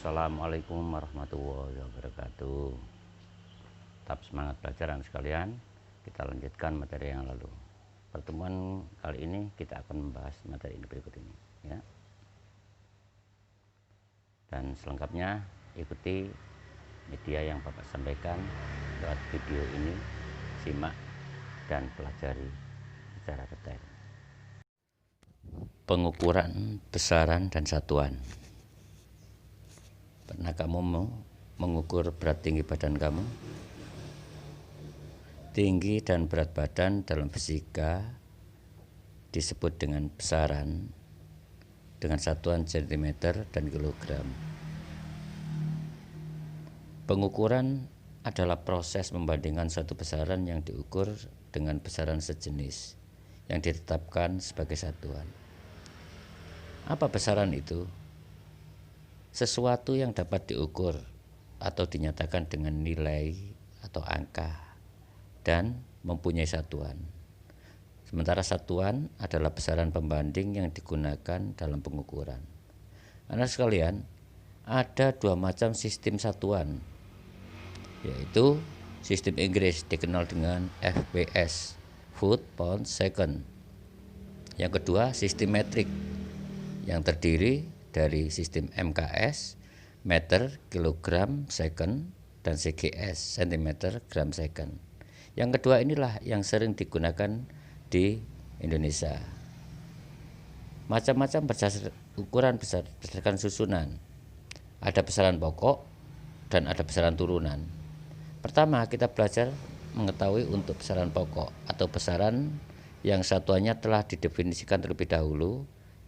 Assalamualaikum warahmatullahi wabarakatuh. Tetap semangat belajar anak sekalian. Kita lanjutkan materi yang lalu. Pertemuan kali ini kita akan membahas materi ini berikut ini, ya. Dan selengkapnya ikuti media yang Bapak sampaikan lewat video ini, simak dan pelajari secara detail. Pengukuran besaran dan satuan. Pernah kamu mengukur berat tinggi badan kamu? Tinggi dan berat badan dalam fisika disebut dengan besaran dengan satuan cm dan kilogram. Pengukuran adalah proses membandingkan satu besaran yang diukur dengan besaran sejenis yang ditetapkan sebagai satuan. Apa besaran itu? Sesuatu yang dapat diukur atau dinyatakan dengan nilai atau angka dan mempunyai satuan. Sementara satuan adalah besaran pembanding yang digunakan dalam pengukuran. Anak sekalian, ada dua macam sistem satuan, yaitu sistem Inggris dikenal dengan FPS, foot pound second. Yang kedua, sistem metrik yang terdiri dari sistem MKS, meter, kilogram, second, dan CGS, centimeter, gram, second. Yang kedua inilah yang sering digunakan di Indonesia. Macam-macam ukuran berdasarkan susunan. Ada besaran pokok dan ada besaran turunan. Pertama, kita belajar mengetahui untuk besaran pokok atau besaran yang satuannya telah didefinisikan terlebih dahulu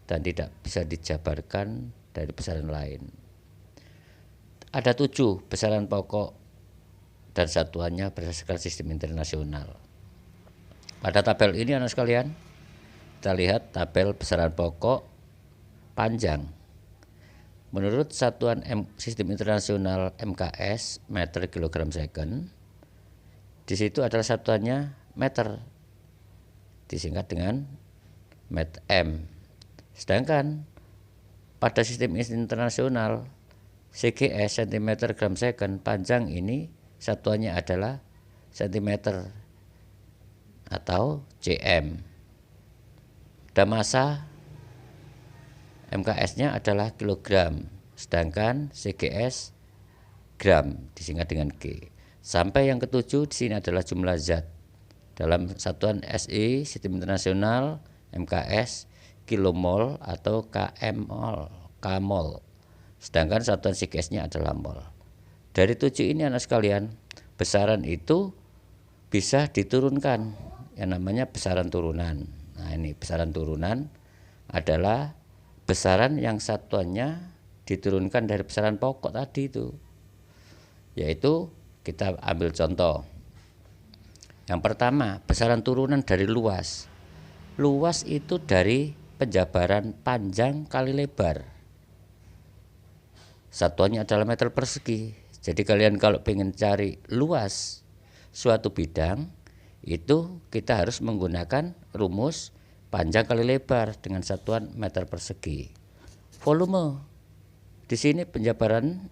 dan tidak bisa dijabarkan dari besaran lain. Ada 7 besaran pokok dan satuannya berdasarkan sistem internasional. Pada tabel ini anak sekalian, kita lihat tabel besaran pokok panjang. Menurut satuan sistem internasional MKS, meter, kilogram, second, di situ adalah satuannya meter, disingkat dengan m. Sedangkan pada sistem internasional CGS, cm, gram, second, panjang ini satuannya adalah cm atau cm. Dan massa MKS-nya adalah kilogram, sedangkan CGS gram disingkat dengan G. Sampai yang ketujuh di sini adalah jumlah zat. Dalam satuan SI sistem internasional MKS kilomol atau kmol. Sedangkan satuan CGS-nya adalah mol. Dari 7 ini anak sekalian, besaran itu bisa diturunkan, yang namanya besaran turunan. Nah, ini besaran turunan adalah besaran yang satuannya diturunkan dari besaran pokok tadi itu. Yaitu kita ambil contoh. Yang pertama, besaran turunan dari luas. Luas itu dari penjabaran panjang kali lebar. Satuannya adalah meter persegi. Jadi kalian kalau pengen cari luas suatu bidang, itu kita harus menggunakan rumus panjang kali lebar dengan satuan meter persegi. Volume. Di sini penjabaran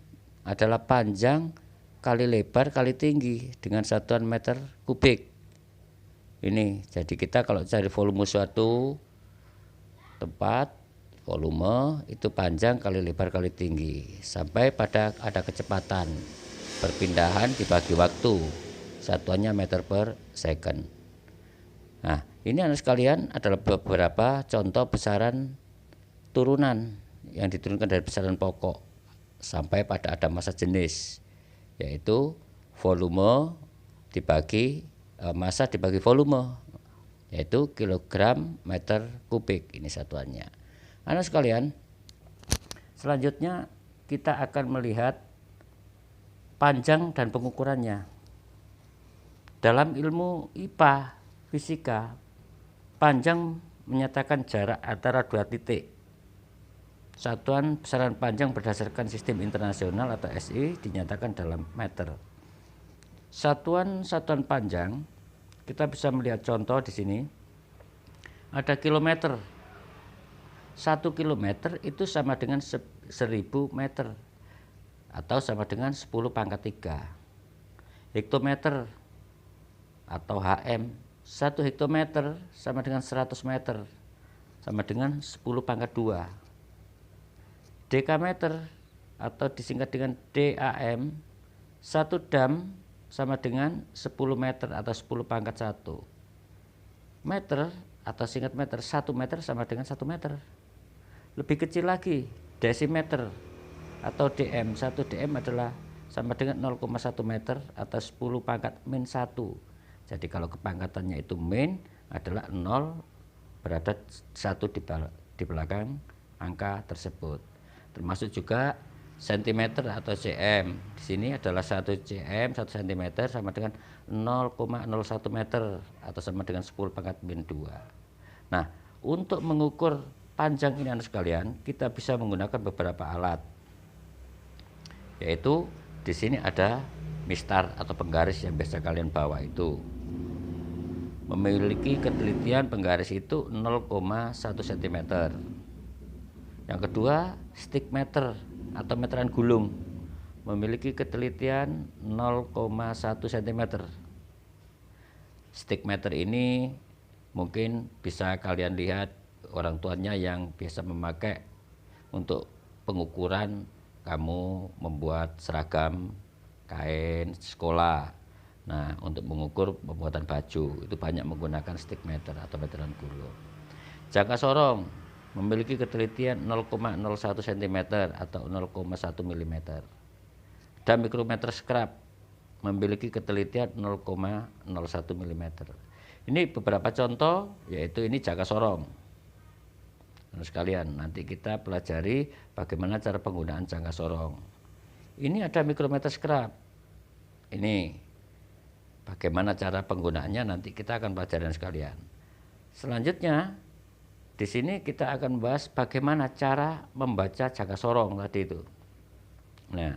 adalah panjang kali lebar kali tinggi dengan satuan meter kubik. Ini, jadi kita kalau cari volume suatu tempat, volume itu panjang kali lebar kali tinggi sampai pada ada kecepatan perpindahan dibagi waktu, satuannya meter per second. Nah, ini anak sekalian adalah beberapa contoh besaran turunan yang diturunkan dari besaran pokok sampai pada ada massa jenis, yaitu volume dibagi massa dibagi volume, yaitu kilogram meter kubik, ini satuannya. Anak sekalian, selanjutnya kita akan melihat panjang dan pengukurannya. Dalam ilmu IPA, fisika, panjang menyatakan jarak antara dua titik. Satuan besaran panjang berdasarkan sistem internasional atau SI dinyatakan dalam meter. Satuan panjang kita bisa melihat contoh di sini. Ada kilometer. 1 kilometer itu sama dengan 1000 meter. atau sama dengan 10 pangkat 3. Hektometer atau HM, 1 hektometer sama dengan 100 meter, sama dengan 10 pangkat 2. Dekameter atau disingkat dengan DAM, 1 dam sama dengan 10 meter atau 10 pangkat 1. Meter atau singkat meter, 1 meter sama dengan 1 meter. Lebih kecil lagi, desimeter atau DM, 1 DM adalah sama dengan 0,1 meter atau 10 pangkat min 1. Jadi kalau kepangkatannya itu min adalah 0, berada 1 di belakang angka tersebut. Termasuk juga sentimeter atau cm. Di sini adalah 1 cm, 1 cm sama dengan 0,01 meter atau sama dengan 10 pangkat min 2. Nah, untuk mengukur panjang ini anak sekalian, kita bisa menggunakan beberapa alat. Yaitu di sini ada mistar atau penggaris yang biasa kalian bawa itu. Memiliki ketelitian penggaris itu 0,1 cm. Yang kedua, stikmeter atau meteran gulung, memiliki ketelitian 0,1 cm. Stikmeter ini mungkin bisa kalian lihat orang tuanya yang biasa memakai untuk pengukuran kamu membuat seragam kain sekolah. Nah, untuk mengukur pembuatan baju itu banyak menggunakan stikmeter atau meteran gulung. Jangka sorong memiliki ketelitian 0,01 cm atau 0,1 mm. Dan mikrometer scrap memiliki ketelitian 0,01 mm. Ini beberapa contoh, yaitu ini jangka sorong. Nah, sekalian, nanti kita pelajari bagaimana cara penggunaan jangka sorong. Ini ada mikrometer scrap. Ini bagaimana cara penggunaannya nanti kita akan pelajari sekalian. Selanjutnya di sini kita akan membahas bagaimana cara membaca jangka sorong tadi itu. Nah,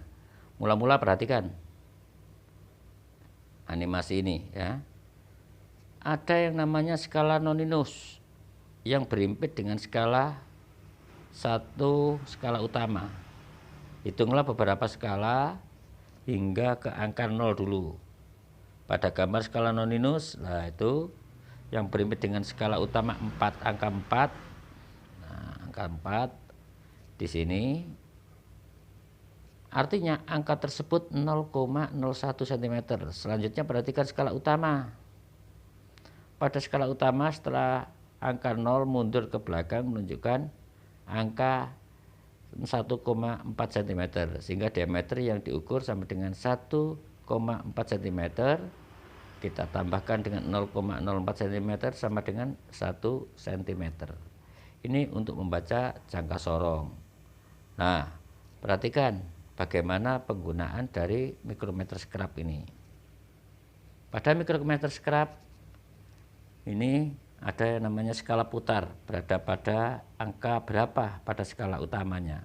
mula-mula perhatikan animasi ini ya. Ada yang namanya skala noninus yang berimpit dengan skala skala utama. Hitunglah beberapa skala hingga ke angka 0 dulu. Pada gambar skala noninus, nah itu yang berimpit dengan skala utama 4, angka 4. Nah, angka 4 di sini artinya angka tersebut 0,01 cm. Selanjutnya perhatikan skala utama. Pada skala utama setelah angka 0 mundur ke belakang menunjukkan angka 1,4 cm, sehingga diameter yang diukur sama dengan 1,4 cm. Kita tambahkan dengan 0,04 cm sama dengan 1 cm. Ini untuk membaca jangka sorong. Nah, perhatikan bagaimana penggunaan dari mikrometer scrap ini. Pada mikrometer scrap ini ada yang namanya skala putar, berada pada angka berapa pada skala utamanya.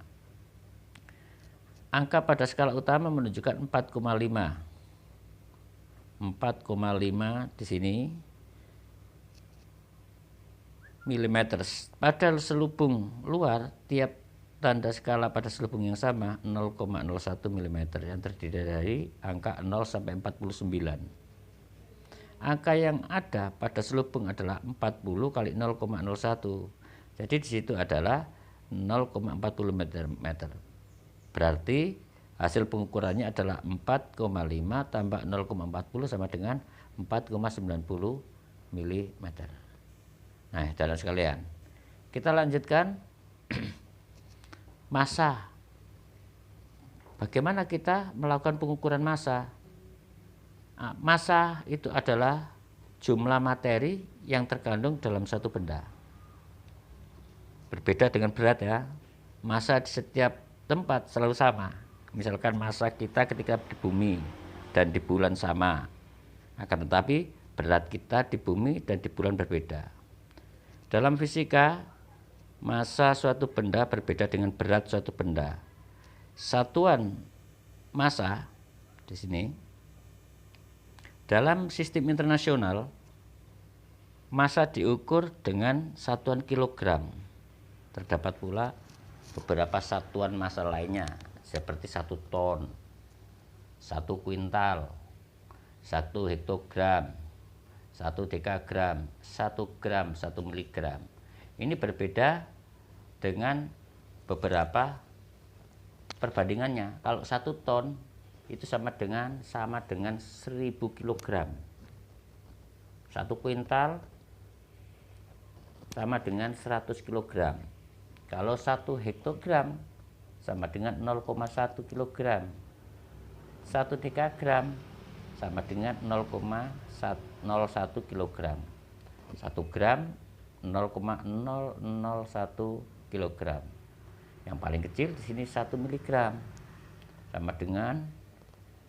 Angka pada skala utama menunjukkan 4,5. 4,5 di sini milimeter. Pada selubung luar, tiap tanda skala pada selubung yang sama 0,01 mm yang terdiri dari angka 0 sampai 49. Angka yang ada pada selubung adalah 40 kali 0,01. Jadi di situ adalah 0,40 meter. Berarti hasil pengukurannya adalah 4,5 tambah 0,40 sama dengan 4,90 mm. Nah, saudara sekalian, kita lanjutkan massa. Bagaimana kita melakukan pengukuran massa? Massa itu adalah jumlah materi yang terkandung dalam satu benda. Berbeda dengan berat ya. Massa di setiap tempat selalu sama. Misalkan massa kita ketika di bumi dan di bulan sama. Akan tetapi berat kita di bumi dan di bulan berbeda. Dalam fisika, massa suatu benda berbeda dengan berat suatu benda. Satuan massa di sini dalam sistem internasional, massa diukur dengan satuan kilogram. Terdapat pula beberapa satuan massa lainnya, seperti 1 ton, 1 kuintal, 1 hektogram, 1 dekagram, 1 gram, 1 miligram. Ini berbeda dengan beberapa perbandingannya. Kalau 1 ton itu sama dengan 1000 kilogram. 1 kuintal sama dengan 100 kilogram. Kalau 1 hektogram sama dengan 0,1 kilogram. 1 dekagram sama dengan 0,01 kilogram. 1 gram 0,001 kilogram. Yang paling kecil di sini 1 miligram sama dengan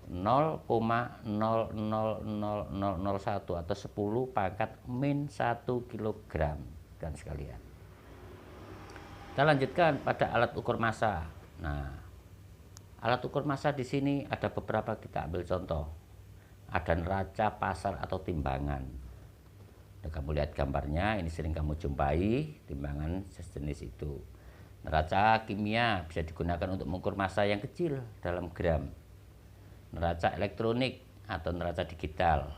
0,00001 atau 10 pangkat min 1 kilogram dan sekalian. Kita lanjutkan pada alat ukur massa. Nah, alat ukur massa di sini ada beberapa, kita ambil contoh. Ada neraca pasar atau timbangan. Nah, kamu lihat gambarnya, ini sering kamu jumpai timbangan sejenis itu. Neraca kimia bisa digunakan untuk mengukur massa yang kecil dalam gram. Neraca elektronik atau neraca digital.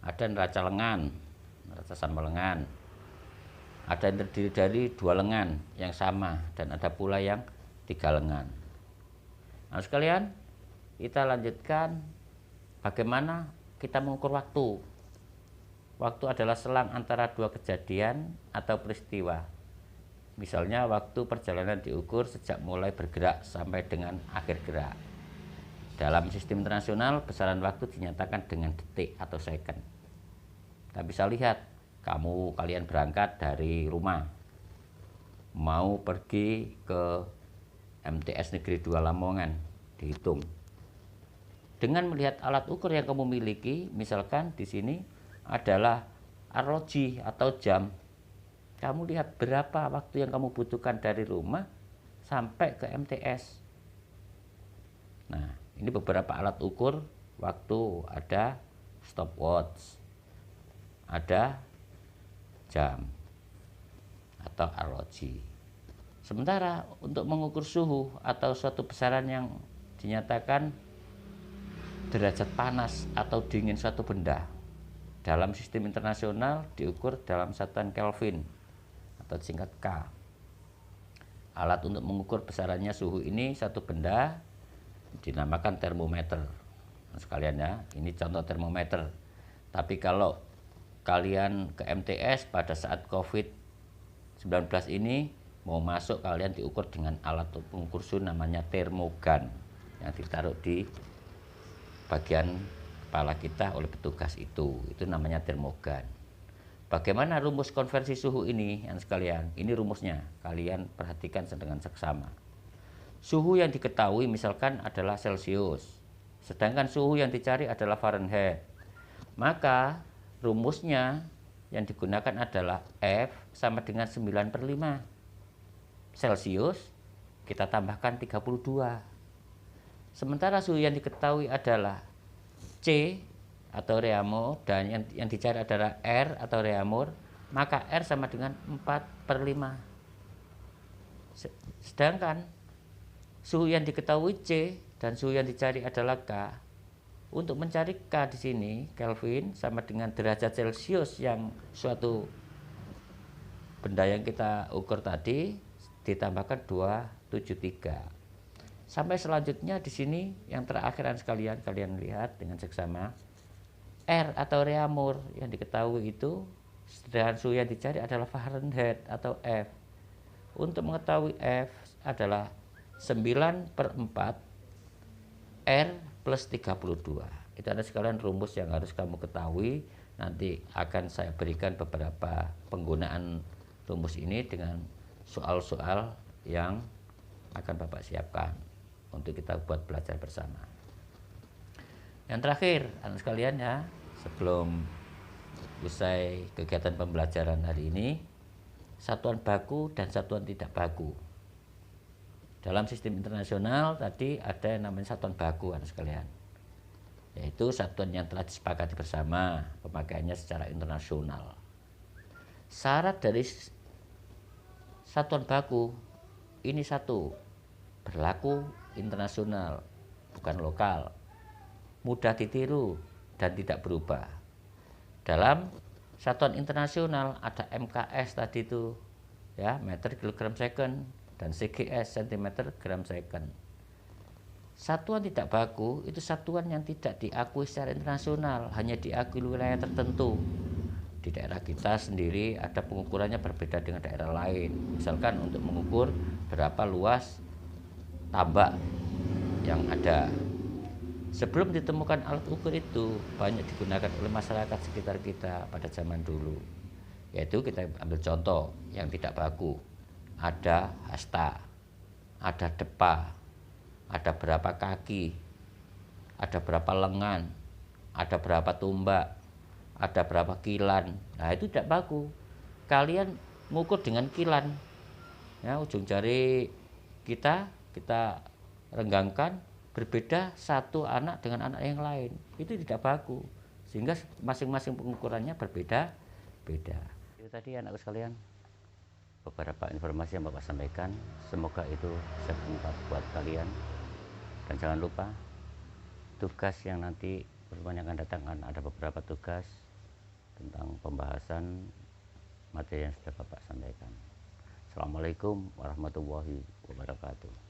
Ada neraca lengan, neraca sama lengan. Ada yang terdiri dari 2 lengan yang sama dan ada pula yang 3 lengan. Nah, sekalian, kita lanjutkan bagaimana kita mengukur waktu. Waktu adalah selang antara 2 kejadian atau peristiwa. Misalnya waktu perjalanan diukur sejak mulai bergerak sampai dengan akhir gerak. Dalam sistem internasional, besaran waktu dinyatakan dengan detik atau second. Kita bisa lihat, kalian berangkat dari rumah, mau pergi ke MTS Negeri 2 Lamongan, dihitung. Dengan melihat alat ukur yang kamu miliki, misalkan di sini adalah arloji atau jam. Kamu lihat berapa waktu yang kamu butuhkan dari rumah sampai ke MTS. Nah, ini beberapa alat ukur waktu. Ada stopwatch, ada jam atau arloji. Sementara untuk mengukur suhu atau suatu besaran yang dinyatakan derajat panas atau dingin suatu benda, dalam sistem internasional diukur dalam satuan Kelvin atau singkat K. Alat untuk mengukur besarannya suhu ini satu benda dinamakan termometer. Nah, sekalian ya, ini contoh termometer. Tapi kalau kalian ke MTS pada saat COVID-19 ini mau masuk, kalian diukur dengan alat pengukur suhu namanya termogan yang ditaruh di bagian kepala kita oleh petugas itu namanya termogan. Bagaimana rumus konversi suhu ini yang sekalian? Ini rumusnya, kalian perhatikan dengan seksama. Suhu yang diketahui misalkan adalah Celcius, sedangkan suhu yang dicari adalah Fahrenheit. Maka rumusnya yang digunakan adalah F sama dengan 9/5. Celcius kita tambahkan 32. Sementara suhu yang diketahui adalah C atau Reaumur dan yang dicari adalah R atau Reaumur, maka R sama dengan 4/5. Sedangkan suhu yang diketahui C dan suhu yang dicari adalah K. Untuk mencari K di sini, Kelvin sama dengan derajat Celcius yang suatu benda yang kita ukur tadi ditambahkan 273. Sampai selanjutnya di sini yang terakhiran sekalian, kalian lihat dengan seksama. R atau Reaumur yang diketahui itu, sedangkan suhu yang dicari adalah Fahrenheit atau F. Untuk mengetahui F adalah 9/4 R plus 32. Itu ada sekalian rumus yang harus kamu ketahui. Nanti akan saya berikan beberapa penggunaan rumus ini dengan soal-soal yang akan Bapak siapkan untuk kita buat belajar bersama. Yang terakhir, anak sekalian ya, sebelum usai kegiatan pembelajaran hari ini, satuan baku dan satuan tidak baku. Dalam sistem internasional tadi ada yang namanya satuan baku, anak sekalian, yaitu satuan yang telah disepakati bersama pemakaiannya secara internasional. Syarat dari satuan baku ini satu, berlaku internasional, bukan lokal, mudah ditiru dan tidak berubah. Dalam satuan internasional ada MKS tadi itu, ya, meter kilogram second, dan CGS centimeter gram second. Satuan tidak baku itu satuan yang tidak diakui secara internasional, hanya diakui wilayah tertentu. Di daerah kita sendiri ada pengukurannya berbeda dengan daerah lain. Misalkan untuk mengukur berapa luas tambak yang ada. Sebelum ditemukan alat ukur itu banyak digunakan oleh masyarakat sekitar kita pada zaman dulu. Yaitu kita ambil contoh yang tidak baku. Ada hasta, ada depa, ada berapa kaki, ada berapa lengan, ada berapa tumbak, ada berapa kilan. Nah, itu tidak baku. Kalian mengukur dengan kilan, ya, ujung jari kita renggangkan, berbeda satu anak dengan anak yang lain, itu tidak baku, sehingga masing-masing pengukurannya berbeda-beda. Itu tadi anakku sekalian, beberapa informasi yang Bapak sampaikan, semoga itu bisa bermanfaat buat kalian. Dan jangan lupa tugas yang nanti pertemuan yang akan datang, ada beberapa tugas tentang pembahasan materi yang sudah Bapak sampaikan. Assalamualaikum warahmatullahi wabarakatuh.